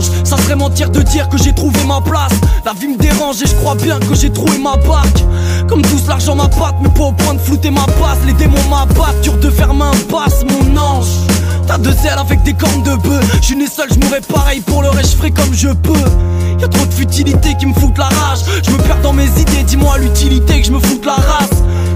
ange. Ça serait mentir de dire que j'ai trouvé ma place. La vie me dérange et je crois bien que j'ai trouvé ma barque. Comme tous l'argent m'appâte, mais pas au point de flouter ma passe. Les démons m'abattent, dur de faire main basse, mon ange. T'as deux ailes avec des cornes de bœuf. Je suis né seul, je mourrais pareil, pour le reste je ferai comme je peux. Y'a trop de futilité qui me foutent la rage. Je me perds dans mes idées, dis-moi l'utilité que je me foute la race.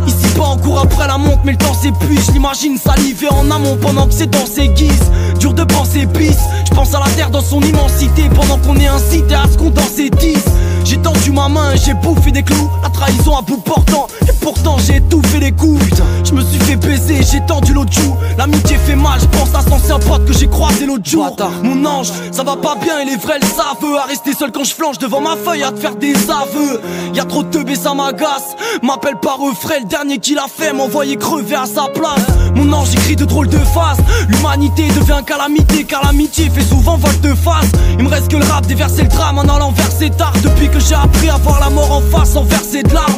Ici pas on court après la montre mais le temps s'épuise. Je l'imagine saliver en amont pendant que c'est dans ses guises. Dur de penser pisse, je pense à la terre dans son immensité. Pendant qu'on est incité à ce qu'on dans ses 10. J'ai tendu ma main et j'ai bouffé des clous. La trahison à bout portant et pourtant j'ai étouffé les coups. Je me suis fait baiser, j'ai tendu l'autre joue. L'amitié fait mal, je pense à cet ancien pote que j'ai croisé l'autre jour. Mon ange, ça va pas bien et les vrais le savent. À rester seul quand je flanche devant ma feuille, à te faire des aveux. Y'a trop de teubés, ça m'agace. M'appelle par refrain, le dernier qui l'a fait m'envoyer crever à sa place. Mon ange écrit de drôles de faces. L'humanité devient calamité car l'amitié fait souvent volte-face. Il me reste que le rap, déverser le drame en allant verser tard. Depuis que j'ai appris à voir la mort en face sans verser de larmes.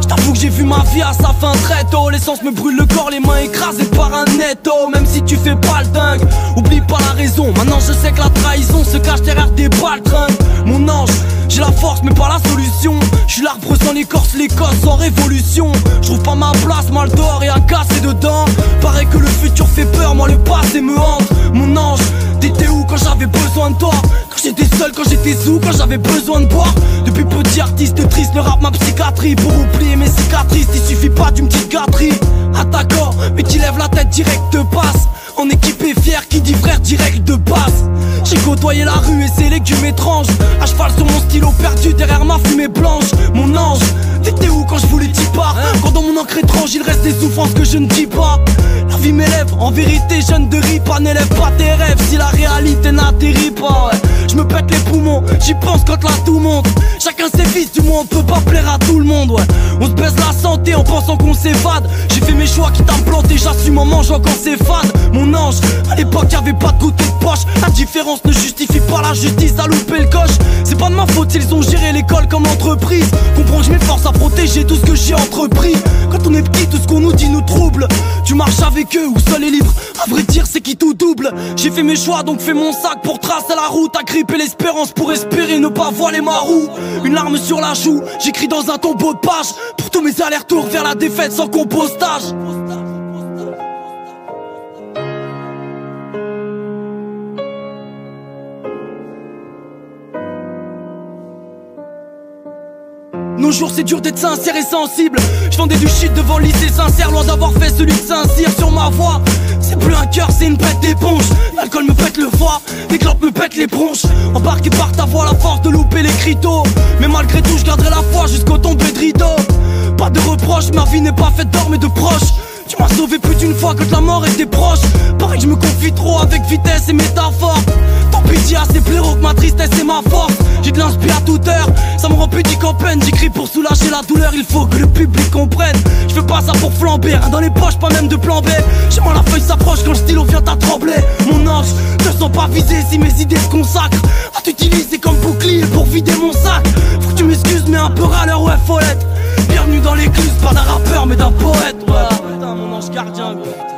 J't'avoue que j'ai vu ma vie à sa fin très tôt. L'essence me brûle le corps, les mains écrasées par un netto. Même si tu fais pas le dingue, oublie pas la raison. Maintenant je sais que la trahison se cache derrière des baltringues. Mon ange, j'ai la force mais pas la solution. J'suis l'arbre sans l'écorce, l'Écosse sans révolution. J'trouve pas ma place, mal d'or et un cassé dedans. Paraît que le futur fait peur, moi le passé me hante. Mon ange, t'étais où quand j'avais besoin de toi? Quand j'étais seul, quand j'étais sous, quand j'avais besoin de boire. Depuis petit artiste triste, le rap ma psychiatrie. Pour oublier mes cicatrices, il suffit pas d'une petite gâterie. Attaquant, mais qui lève la tête direct te passe. En équipe et fier, qui dit frère direct de base. J'ai côtoyé la rue et ses légumes étranges. À cheval sur mon stylo perdu derrière ma fumée blanche. Mon ange, t'étais où quand je voulais t'y part? Quand dans mon encre étrange il reste des souffrances que je ne dis pas. La vie m'élève, en vérité jeune de ripa. N'élève pas tes rêves si la réalité n'atterrit pas, ouais. Je me pète les poumons, j'y pense quand la tout monte. Chacun ses fils, du moins on peut pas plaire à tout le monde, ouais. On se baisse la santé en pensant qu'on s'évade. J'ai fait mes choix qui t'a planté, j'assume en mangeant quand c'est fade. Mon ange, à l'époque y'avait pas de côté de poche. La différence ne justifie pas la justice, à louper le coche. C'est pas de ma faute s'ils ont géré l'école comme entreprise. Comprends que je m'efforce à protéger tout ce que j'ai entrepris. Quand on est petit, tout ce qu'on nous dit nous trouble. Tu marches avec eux ou seul et libre, à vrai dire c'est qui tout double. J'ai fait mes choix donc fais mon sac pour tracer la route. Agripper l'espérance pour espérer ne pas voiler ma roue. Une larme sur la joue, j'écris dans un tombeau de page. Pour tous mes allers-retours vers la défaite sans compostage. Nos jours c'est dur d'être sincère et sensible. Je vendais du shit devant le lycée sincère, loin d'avoir fait celui de Saint-Cyr sur ma voix. C'est plus un cœur, c'est une bête d'éponge. L'alcool me pète le foie, les clopes me pètent les bronches. Embarqué par ta voix, la force de louper les criteaux. Mais malgré tout je garderai la foi jusqu'au tombé de rideau. Pas de reproche, ma vie n'est pas faite d'or mais de proches. Tu m'as sauvé plus d'une fois quand la mort était proche. Pareil que je me confie trop avec vitesse et métaphore. Tant pis dis à ces blaireaux que ma tristesse est ma force. J'ai de l'inspi à toute heure, ça me rend pudique en peine. J'écris pour soulager la douleur, il faut que le public comprenne. Je fais pas ça pour flamber, rien dans les poches, pas même de plan B. Chez moi la feuille s'approche quand le stylo vient à trembler. Mon ange, te sens pas visé si mes idées se consacrent à t'utiliser comme bouclier pour vider mon sac. Faut que tu m'excuses mais un peu râleur, ouais faut l'être. Bienvenue dans l'église, pas d'un rappeur mais d'un poète, ouais. Putain mon ange gardien, putain.